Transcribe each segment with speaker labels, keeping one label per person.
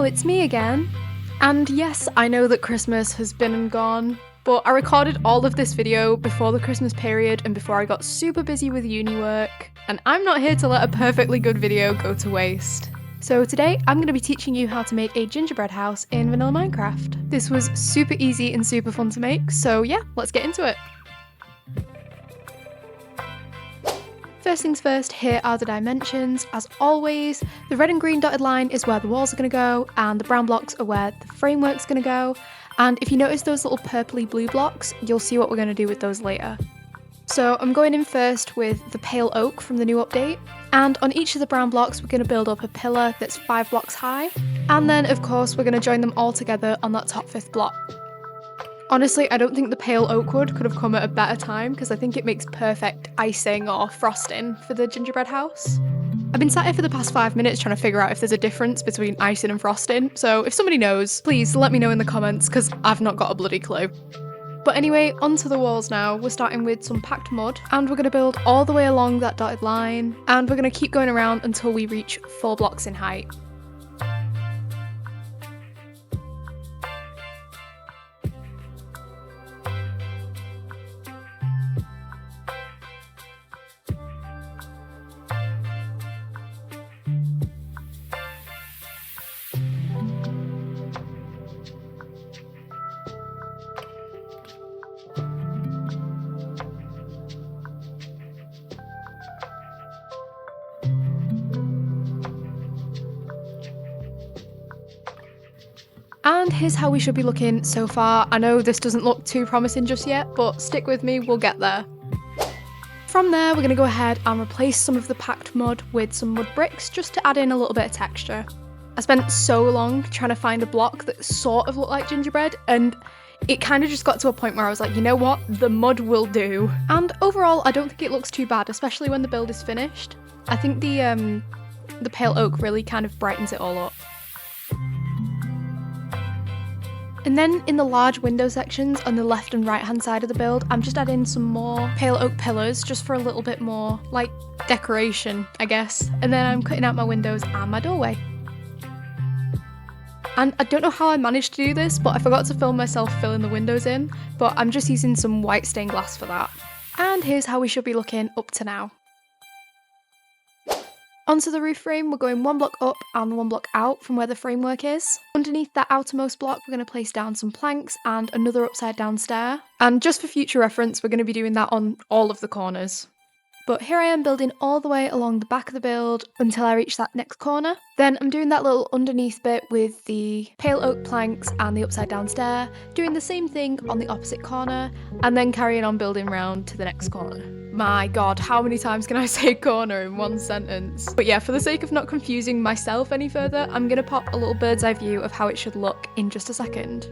Speaker 1: it's me again. And yes, I know that Christmas has been and gone, but I recorded all of this video before the Christmas period and before I got super busy with uni work, and I'm not here to let a perfectly good video go to waste. So today I'm going to be teaching you how to make a gingerbread house in vanilla Minecraft. This was super easy and super fun to make, so yeah, let's get into it. First things first, here are the dimensions. As always, the red and green dotted line is where the walls are going to go, and the brown blocks are where the framework's going to go. And if you notice those little purpley blue blocks, you'll see what we're going to do with those later. So I'm going in first with the pale oak from the new update, and on each of the brown blocks we're going to build up a pillar that's 5 blocks high, and then of course we're going to join them all together on that top 5th block. Honestly, I don't think the pale oak wood could have come at a better time because I think it makes perfect icing or frosting for the gingerbread house. I've been sat here for the past 5 minutes trying to figure out if there's a difference between icing and frosting, so if somebody knows, please let me know in the comments because I've not got a bloody clue. But anyway, onto the walls now. We're starting with some packed mud, and we're going to build all the way along that dotted line, and we're going to keep going around until we reach 4 blocks in height. And here's how we should be looking so far. I know this doesn't look too promising just yet, but stick with me, we'll get there. From there, we're going to go ahead and replace some of the packed mud with some mud bricks just to add in a little bit of texture. I spent so long trying to find a block that sort of looked like gingerbread, and it kind of just got to a point where I was like, you know what, the mud will do. And overall, I don't think it looks too bad, especially when the build is finished. I think the pale oak really kind of brightens it all up. And then in the large window sections on the left and right hand side of the build, I'm just adding some more pale oak pillars just for a little bit more, like, decoration, I guess. And then I'm cutting out my windows and my doorway. And I don't know how I managed to do this, but I forgot to film myself filling the windows in, but I'm just using some white stained glass for that. And here's how we should be looking up to now. Onto the roof frame, we're going 1 block up and 1 block out from where the framework is. Underneath that outermost block, we're going to place down some planks and another upside down stair. And just for future reference, we're going to be doing that on all of the corners. But here I am building all the way along the back of the build until I reach that next corner. Then I'm doing that little underneath bit with the pale oak planks and the upside down stair, doing the same thing on the opposite corner, and then carrying on building round to the next corner. My god, how many times can I say corner in one sentence? But yeah, for the sake of not confusing myself any further, I'm going to pop a little bird's eye view of how it should look in just a second.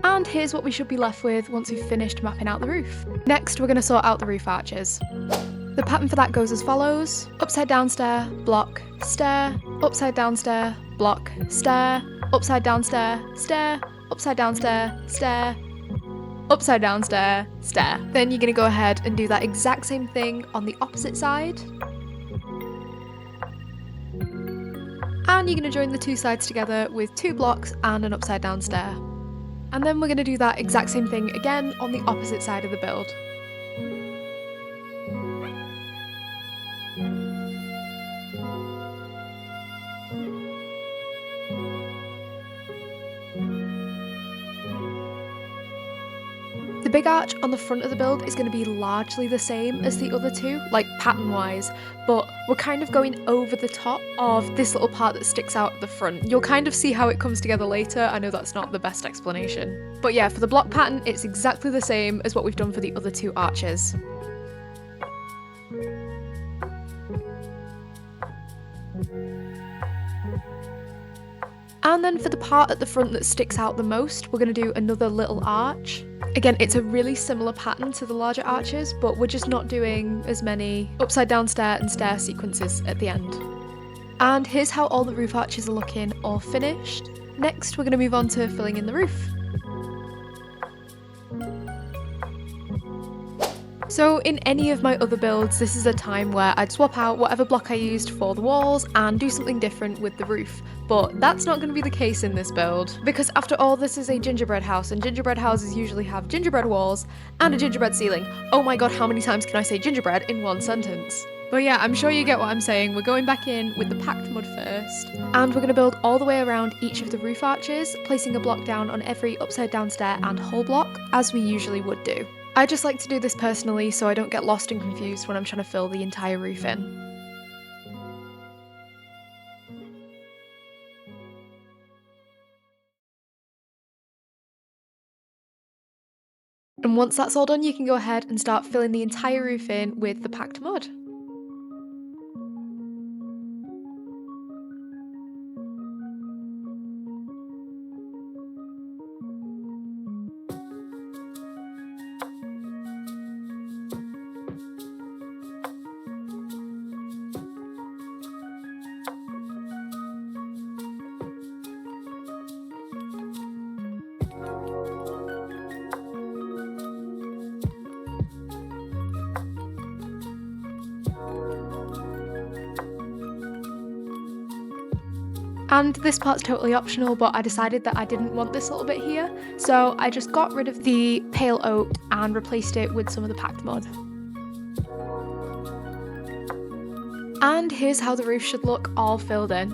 Speaker 1: And here's what we should be left with once we've finished mapping out the roof. Next, we're going to sort out the roof arches. The pattern for that goes as follows: upside down stair, block, stair, upside down stair, block, stair, upside down stair, stair, upside down stair, stair, upside down stair, stair. Then you're going to go ahead and do that exact same thing on the opposite side. And you're going to join the 2 sides together with 2 blocks and an upside down stair. And then we're going to do that exact same thing again on the opposite side of the build. The big arch on the front of the build is going to be largely the same as the other 2, like pattern-wise, but we're kind of going over the top of this little part that sticks out at the front. You'll kind of see how it comes together later. I know that's not the best explanation. But yeah, for the block pattern, it's exactly the same as what we've done for the other 2 arches. And then for the part at the front that sticks out the most, we're going to do another little arch. Again, it's a really similar pattern to the larger arches, but we're just not doing as many upside down stair and stair sequences at the end. And here's how all the roof arches are looking all finished. Next, we're going to move on to filling in the roof. So in any of my other builds, this is a time where I'd swap out whatever block I used for the walls and do something different with the roof. But that's not going to be the case in this build, because after all, this is a gingerbread house, and gingerbread houses usually have gingerbread walls and a gingerbread ceiling. Oh my god, how many times can I say gingerbread in one sentence? But yeah, I'm sure you get what I'm saying. We're going back in with the packed mud first, and we're going to build all the way around each of the roof arches, placing a block down on every upside down stair and whole block, as we usually would do. I just like to do this personally so I don't get lost and confused when I'm trying to fill the entire roof in. And once that's all done, you can go ahead and start filling the entire roof in with the packed mud. And this part's totally optional, but I decided that I didn't want this little bit here, so I just got rid of the pale oak and replaced it with some of the packed mud. And here's how the roof should look all filled in.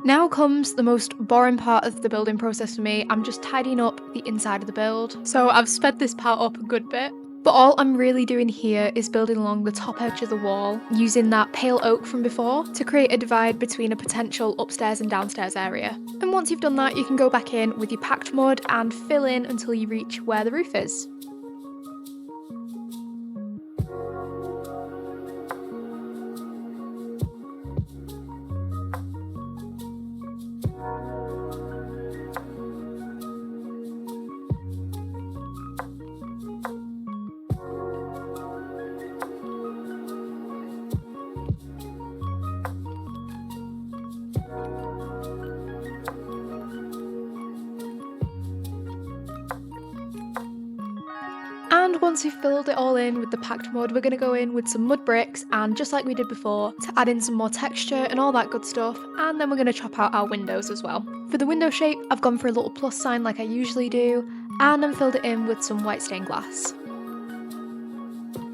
Speaker 1: Now comes the most boring part of the building process for me. I'm just tidying up the inside of the build. So I've sped this part up a good bit. But all I'm really doing here is building along the top edge of the wall, using that pale oak from before to create a divide between a potential upstairs and downstairs area. And once you've done that, you can go back in with your packed mud and fill in until you reach where the roof is. And once we've filled it all in with the packed mud, we're going to go in with some mud bricks and just like we did before, to add in some more texture and all that good stuff, and then we're going to chop out our windows as well. For the window shape, I've gone for a little plus sign like I usually do, and then filled it in with some white stained glass.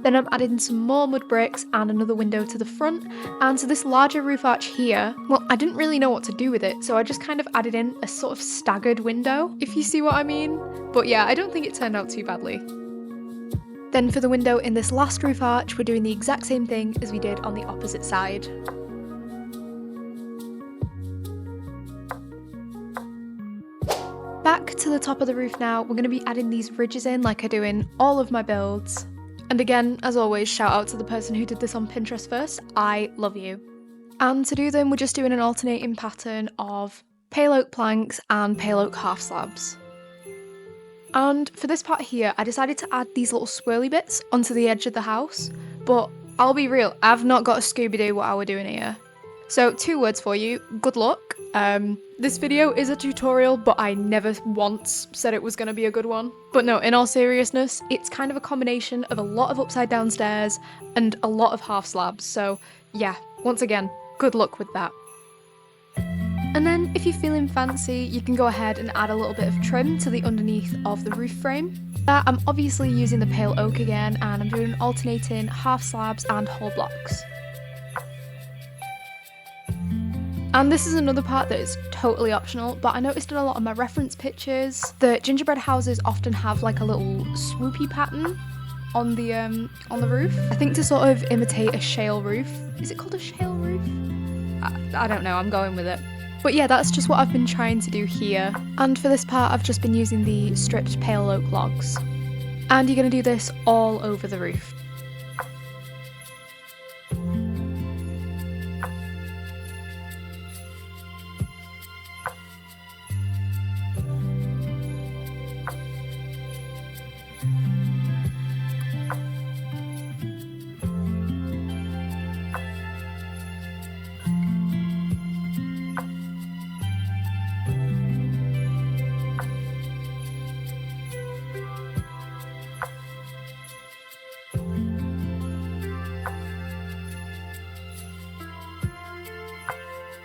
Speaker 1: Then I'm adding some more mud bricks and another window to the front, and so this larger roof arch here, well, I didn't really know what to do with it, so I just kind of added in a sort of staggered window, if you see what I mean. But yeah, I don't think it turned out too badly. Then for the window in this last roof arch, we're doing the exact same thing as we did on the opposite side. Back to the top of the roof now, we're going to be adding these ridges in like I do in all of my builds. And again, as always, shout out to the person who did this on Pinterest first, I love you. And to do them, we're just doing an alternating pattern of pale oak planks and pale oak half slabs. And for this part here, I decided to add these little swirly bits onto the edge of the house, but I'll be real, I've not got a Scooby-Doo what we're doing here. So 2 words for you, good luck. This video is a tutorial, but I never once said it was going to be a good one. But no, in all seriousness, it's kind of a combination of a lot of upside down stairs and a lot of half slabs, so yeah, once again, good luck with that. And then if you're feeling fancy, you can go ahead and add a little bit of trim to the underneath of the roof frame. I'm obviously using the pale oak again, and I'm doing alternating half slabs and whole blocks. And this is another part that is totally optional, but I noticed in a lot of my reference pictures that gingerbread houses often have like a little swoopy pattern on the roof. I think to sort of imitate a shale roof. Is it called a shale roof? I don't know, I'm going with it. But yeah, that's just what I've been trying to do here. And for this part, I've just been using the stripped pale oak logs. And you're going to do this all over the roof.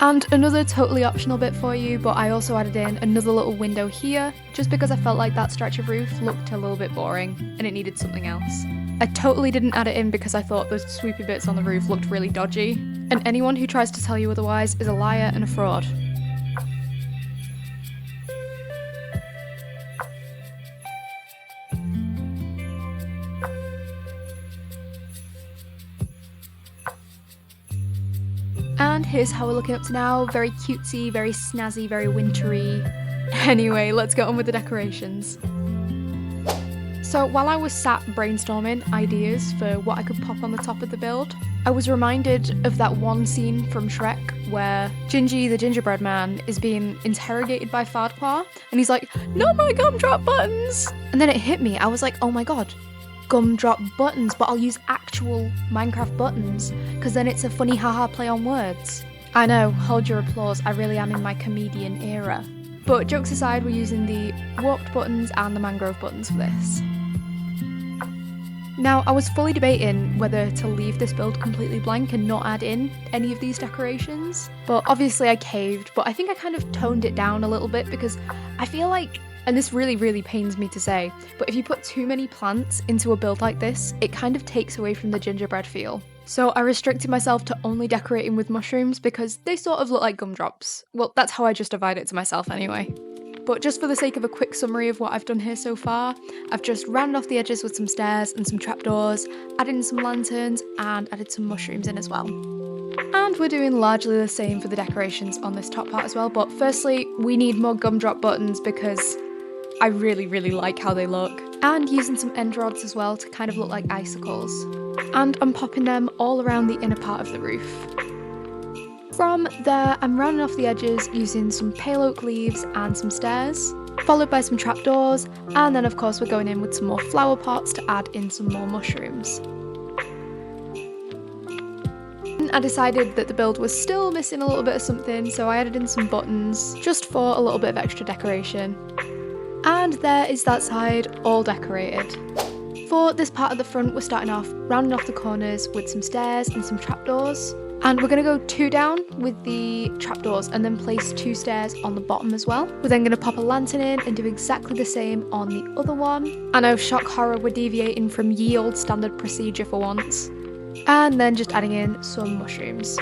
Speaker 1: And another totally optional bit for you, but I also added in another little window here, just because I felt like that stretch of roof looked a little bit boring and it needed something else. I totally didn't add it in because I thought those swoopy bits on the roof looked really dodgy, and anyone who tries to tell you otherwise is a liar and a fraud. And here's how we're looking up to now. Very cutesy, very snazzy, very wintry. Anyway, let's get on with the decorations. So while I was sat brainstorming ideas for what I could pop on the top of the build, I was reminded of that one scene from Shrek where Gingy, the gingerbread man, is being interrogated by Farquaad, and he's like, "Not my gumdrop buttons!" And then it hit me, I was like, oh my god, gumdrop buttons, but I'll use actual Minecraft buttons, because then it's a funny haha play on words. I know, hold your applause, I really am in my comedian era. But jokes aside, we're using the warped buttons and the mangrove buttons for this. Now, I was fully debating whether to leave this build completely blank and not add in any of these decorations, but obviously I caved, but I think I kind of toned it down a little bit because I feel like, and this really pains me to say, but if you put too many plants into a build like this, it kind of takes away from the gingerbread feel. So I restricted myself to only decorating with mushrooms because they sort of look like gumdrops. Well, that's how I justified it to myself anyway. But just for the sake of a quick summary of what I've done here so far, I've just rounded off the edges with some stairs and some trapdoors, added in some lanterns, and added some mushrooms in as well. And we're doing largely the same for the decorations on this top part as well, but firstly, we need more gumdrop buttons because I really like how they look. And using some end rods as well to kind of look like icicles. And I'm popping them all around the inner part of the roof. From there, I'm rounding off the edges using some pale oak leaves and some stairs, followed by some trapdoors, and then of course we're going in with some more flower pots to add in some more mushrooms. And I decided that the build was still missing a little bit of something, so I added in some buttons, just for a little bit of extra decoration. And there is that side, all decorated. For this part of the front, we're starting off rounding off the corners with some stairs and some trapdoors. And we're going to go 2 down with the trapdoors and then place 2 stairs on the bottom as well. We're then going to pop a lantern in and do exactly the same on the other one. I know, shock horror, we're deviating from ye old standard procedure for once. And then just adding in some mushrooms.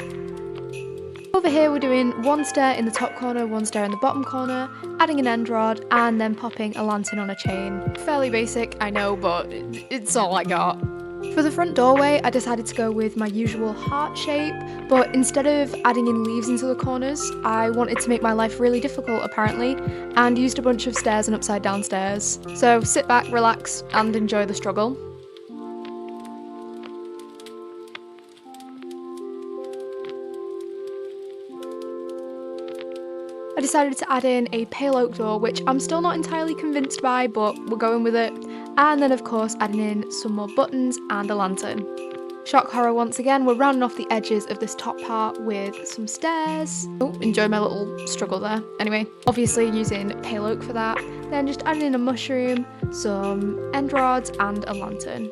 Speaker 1: Over here we're doing 1 stair in the top corner, 1 stair in the bottom corner, adding an end rod, and then popping a lantern on a chain. Fairly basic, I know, but it's all I got. For the front doorway, I decided to go with my usual heart shape, but instead of adding in leaves into the corners, I wanted to make my life really difficult apparently, and used a bunch of stairs and upside down stairs. So sit back, relax, and enjoy the struggle. I decided to add in a pale oak door, which I'm still not entirely convinced by, but we're going with it. And then of course adding in some more buttons and a lantern. Shock horror once again, we're rounding off the edges of this top part with some stairs. Oh, enjoy my little struggle there. Anyway, obviously using pale oak for that. Then just adding in a mushroom, some end rods and a lantern.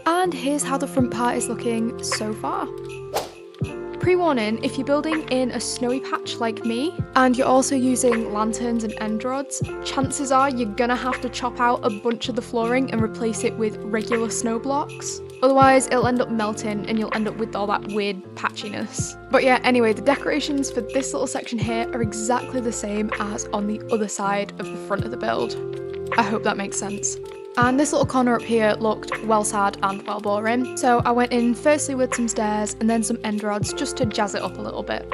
Speaker 1: And here's how the front part is looking so far. Pre-warning, if you're building in a snowy patch like me, and you're also using lanterns and end rods, chances are you're gonna have to chop out a bunch of the flooring and replace it with regular snow blocks. Otherwise, it'll end up melting and you'll end up with all that weird patchiness. But yeah, anyway, the decorations for this little section here are exactly the same as on the other side of the front of the build. I hope that makes sense. And this little corner up here looked well sad and well boring, so I went in firstly with some stairs and then some end rods just to jazz it up a little bit.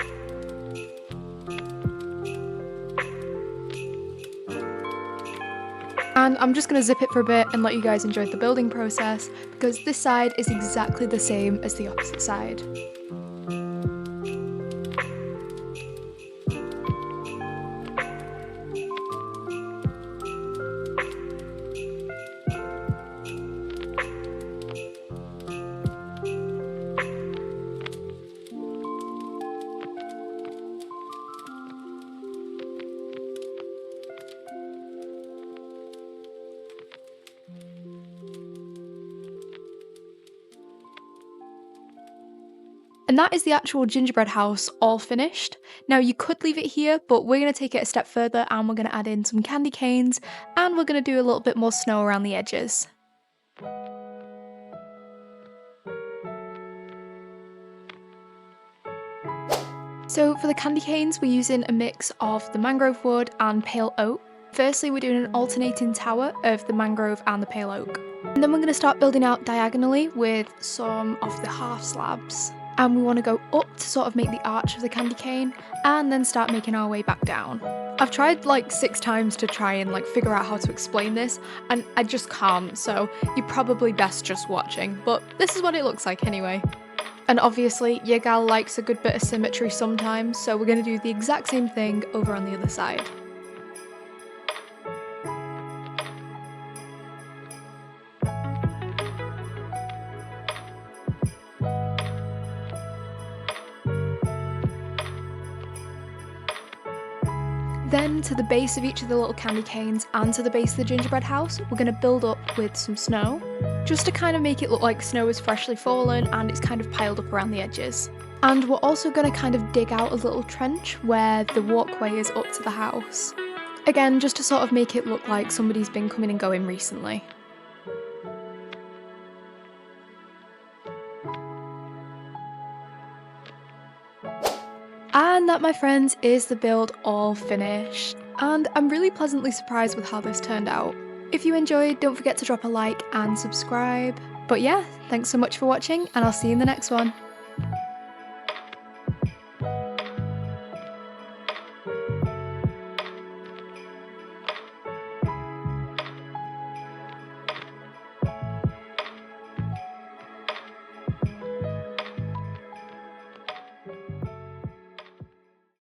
Speaker 1: And I'm just going to zip it for a bit and let you guys enjoy the building process, because this side is exactly the same as the opposite side. And that is the actual gingerbread house all finished. Now you could leave it here, but we're going to take it a step further and we're going to add in some candy canes and we're going to do a little bit more snow around the edges. So for the candy canes, we're using a mix of the mangrove wood and pale oak. Firstly, we're doing an alternating tower of the mangrove and the pale oak. And then we're going to start building out diagonally with some of the half slabs. And we want to go up to sort of make the arch of the candy cane and then start making our way back down. I've tried like 6 times to try and like figure out how to explain this and I just can't, so you're probably best just watching, but this is what it looks like anyway. And obviously your gal likes a good bit of symmetry sometimes, so we're going to do the exact same thing over on the other side. Then to the base of each of the little candy canes and to the base of the gingerbread house, we're going to build up with some snow, just to kind of make it look like snow is freshly fallen and it's kind of piled up around the edges. And we're also going to kind of dig out a little trench where the walkway is up to the house. Again, just to sort of make it look like somebody's been coming and going recently. And that, my friends, is the build all finished. And I'm really pleasantly surprised with how this turned out. If you enjoyed, don't forget to drop a like and subscribe. But yeah, thanks so much for watching and I'll see you in the next one.